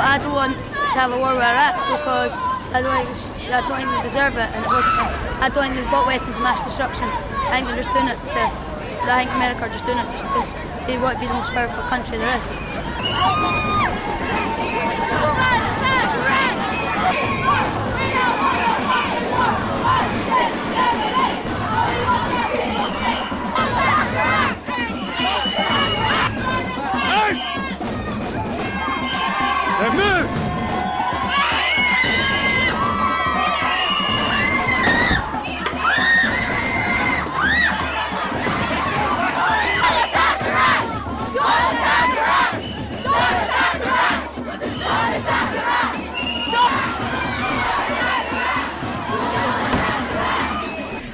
I don't want to have a war with Iraq because I don't think they deserve it, and it wasn't. I don't think they've got weapons of mass destruction. I think they're just doing it I think America are just doing it just because they want to be the most powerful country there is. Move!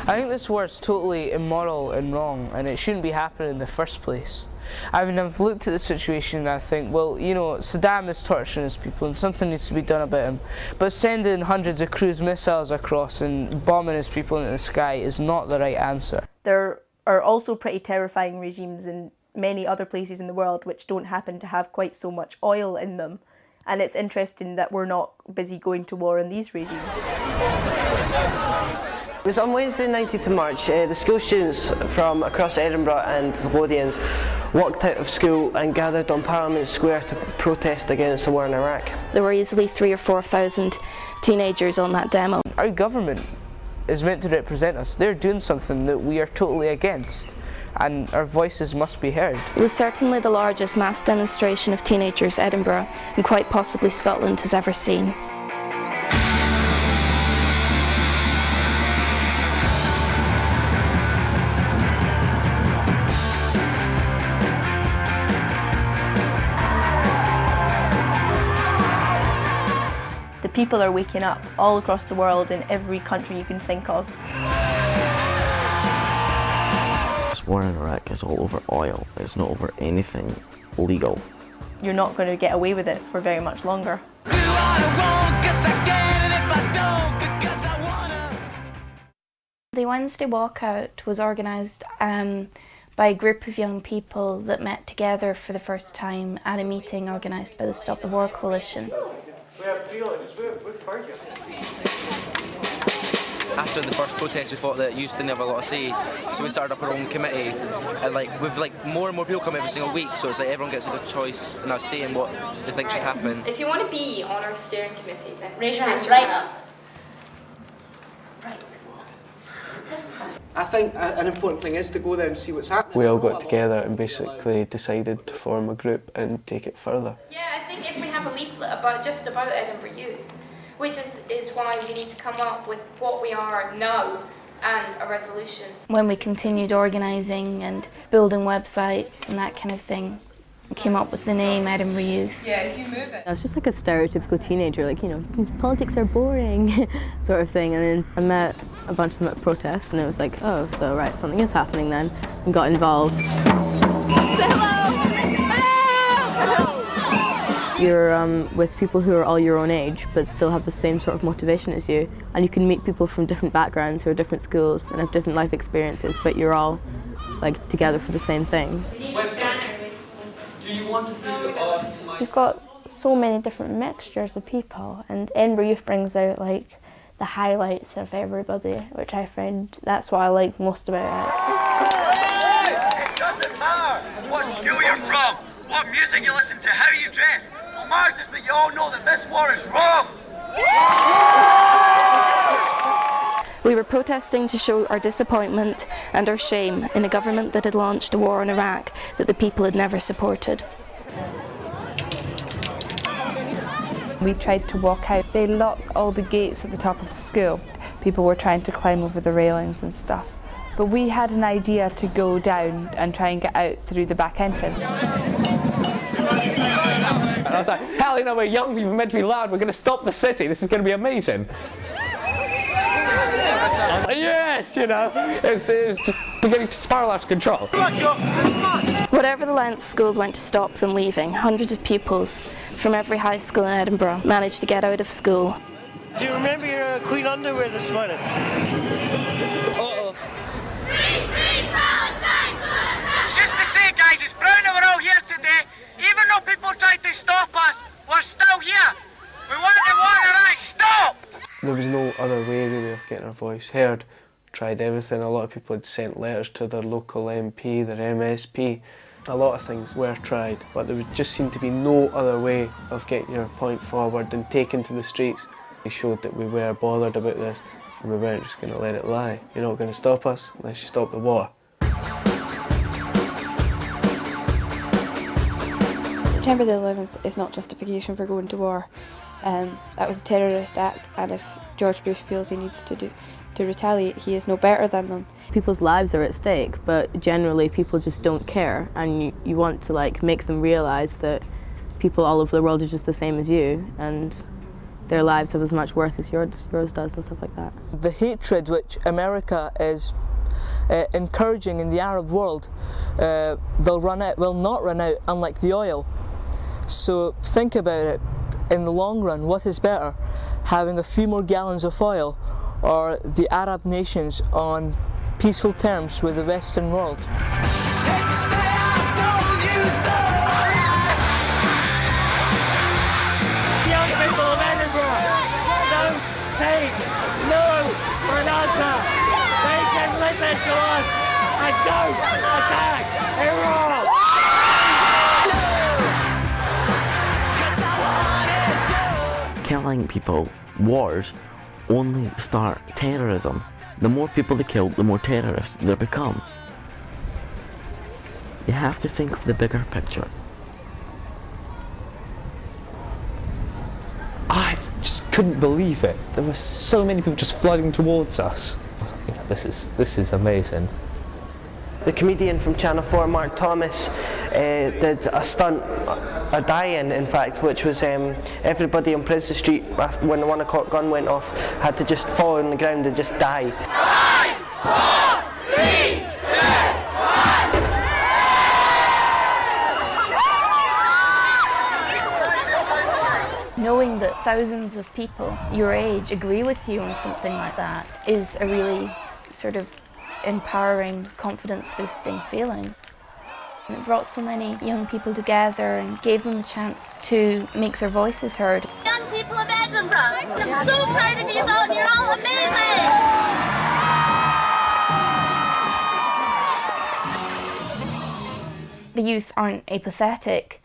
I think this war is totally immoral and wrong, and it shouldn't be happening in the first place. I mean, I've looked at the situation and I think, well, you know, Saddam is torturing his people and something needs to be done about him. But sending hundreds of cruise missiles across and bombing his people into the sky is not the right answer. There are also pretty terrifying regimes in many other places in the world which don't happen to have quite so much oil in them. And it's interesting that we're not busy going to war in these regimes. It was on Wednesday, 19th of March. The school students from across Edinburgh and the Lothians walked out of school and gathered on Parliament Square to protest against the war in Iraq. There were easily 3,000 or 4,000 teenagers on that demo. Our government is meant to represent us. They're doing something that we are totally against, and our voices must be heard. It was certainly the largest mass demonstration of teenagers Edinburgh, and quite possibly Scotland, has ever seen. People are waking up all across the world in every country you can think of. This war in Iraq is all over oil. It's not over anything legal. You're not going to get away with it for very much longer. The Wednesday walkout was organised by a group of young people that met together for the first time at a meeting organised by the Stop the War Coalition. After the first protest, we thought that youth didn't have a lot to say, so we started up our own committee. And with more and more people come every single week, so it's like everyone gets a good choice and a say in what they think should happen. If you want to be on our steering committee, then raise your hands right up. Right. I think an important thing is to go there and see what's happening. We all got together and basically decided to form a group and take it further. Yeah, I think if we have a leaflet about Edinburgh youth, which is why we need to come up with what we are now and a resolution. When we continued organising and building websites and that kind of thing, we came up with the name Edinburgh Youth. Yeah, if you move it. I was just like a stereotypical teenager, like, you know, politics are boring sort of thing. And then I met a bunch of them at protests and it was like, oh, so right, something is happening then, and got involved. Say hello! You're with people who are all your own age but still have the same sort of motivation as you, and you can meet people from different backgrounds who are different schools and have different life experiences, but you're all like together for the same thing. Do you want to do We've got so many different mixtures of people, and Edinburgh Youth brings out like the highlights of everybody, which I find that's what I like most about it. It doesn't matter what school you're from, what music you listen to, how you dress. What matters is that you all know that this war is wrong. We were protesting to show our disappointment and our shame in a government that had launched a war in Iraq that the people had never supported. We tried to walk out. They locked all the gates at the top of the school. People were trying to climb over the railings and stuff. But we had an idea to go down and try and get out through the back entrance. And I was like, hell, you know, we're young people, meant to be loud, we're going to stop the city, this is going to be amazing. I was like, yes, you know, it's just beginning to spiral out of control. Whatever the length schools went to stop them leaving, hundreds of pupils from every high school in Edinburgh managed to get out of school. Do you remember your clean underwear this morning? Uh-oh. Just to say, guys, it's proud that we're all here today. Even though people tried to stop us, We're still here! We want the war Iraq stopped! There was no other way really of getting our voice heard. Tried everything. A lot of people had sent letters to their local MP, their MSP. A lot of things were tried, but there just seemed to be no other way of getting your point forward than taking to the streets. We showed that we were bothered about this and we weren't just going to let it lie. You're not going to stop us unless you stop the war. September the 11th is not justification for going to war. That was a terrorist act, and if George Bush feels he needs to retaliate, he is no better than them. People's lives are at stake, but generally people just don't care, and you want to like make them realise that people all over the world are just the same as you, and their lives have as much worth as yours does and stuff like that. The hatred which America is encouraging in the Arab world will not run out, unlike the oil. So think about it. In the long run, what is better, having a few more gallons of oil or the Arab nations on peaceful terms with the Western world? Young people of Edinburgh, don't say no for an answer. They should listen to us and don't attack Iran. Killing people, wars, only start terrorism. The more people they kill, the more terrorists they become. You have to think of the bigger picture. I just couldn't believe it. There were so many people just flooding towards us. I was like, you know, this is amazing. The comedian from Channel 4, Mark Thomas, did a stunt, a die-in in fact, which was everybody on Princes Street, when the 1 o'clock gun went off, had to just fall on the ground and just die. 5, 4, 3, 2, 1! Knowing that thousands of people your age agree with you on something like that is a really sort of empowering, confidence-boosting feeling. It brought so many young people together and gave them the chance to make their voices heard. Young people of Edinburgh, I'm so proud of you all, and you're all amazing! The youth aren't apathetic,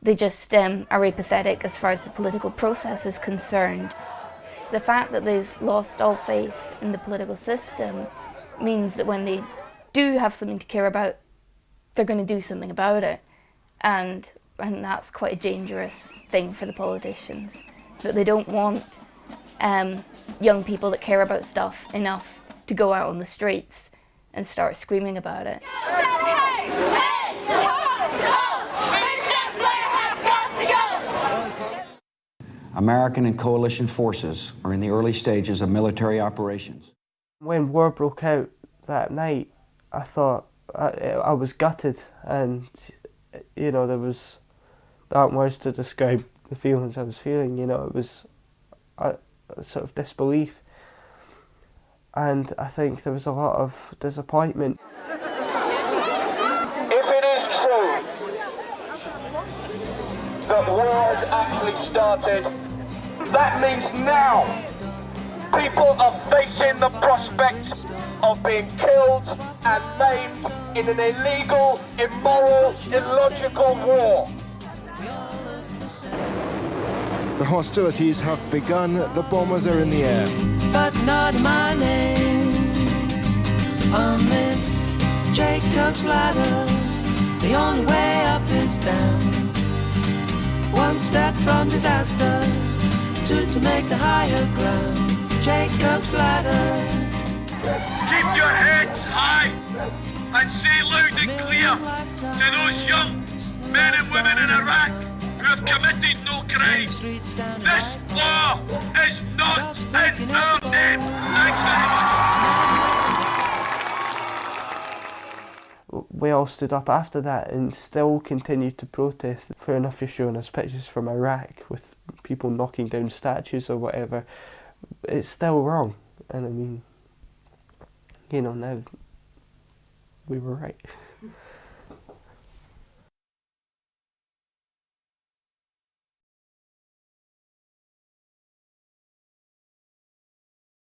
they just are apathetic as far as the political process is concerned. The fact that they've lost all faith in the political system means that when they do have something to care about, they're going to do something about it. And that's quite a dangerous thing for the politicians. That they don't want young people that care about stuff enough to go out on the streets and start screaming about it. American and coalition forces are in the early stages of military operations. When war broke out that night, I thought I was gutted, and you know, there aren't words to describe the feelings I was feeling. You know, it was a sort of disbelief, and I think there was a lot of disappointment. If it is true that war has actually started, that means now people are facing the prospect of being killed and maimed in an illegal, immoral, illogical war. The hostilities have begun, the bombers are in the air. But not my name on this Jacob's ladder. The only way up is down. One step from disaster, two to make the higher ground. Jacob's ladder. Keep your heads high and say loud and clear to those young men and women in Iraq who have committed no crime. This war is not in our name. Thanks very much. We all stood up after that and still continued to protest. Fair enough, you're showing us pictures from Iraq with people knocking down statues or whatever. It's still wrong, and I mean, you know, now we were right.